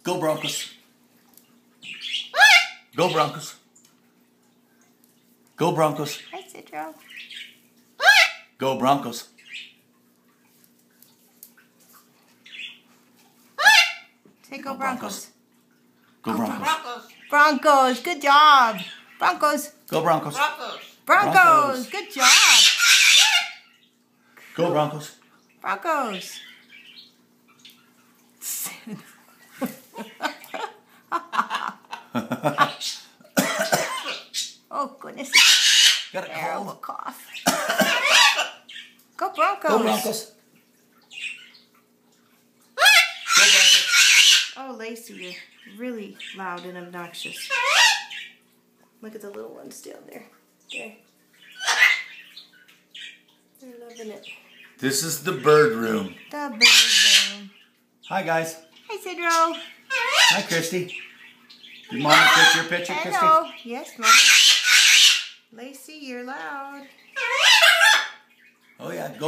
Go Broncos. Go Broncos. Go Broncos. Hi, Citro. Go Broncos. Say go Broncos. Go Broncos. Broncos. Good job. Broncos. Go Broncos. Broncos. Good job. Go Broncos. Broncos. Oh, goodness. Got a Terrible cold. cough. Go Broncos. Go Broncos. Go Broncos. Oh, Lacey, you're really loud and obnoxious. Look at the little ones down there. There. They're loving it. This is the bird room. The bird room. Hi guys. Hi, Citro. Hi Christy. Did Mama take your picture, Christy? Hello. Yes, Mom. Lacey, you're loud. Oh yeah, go.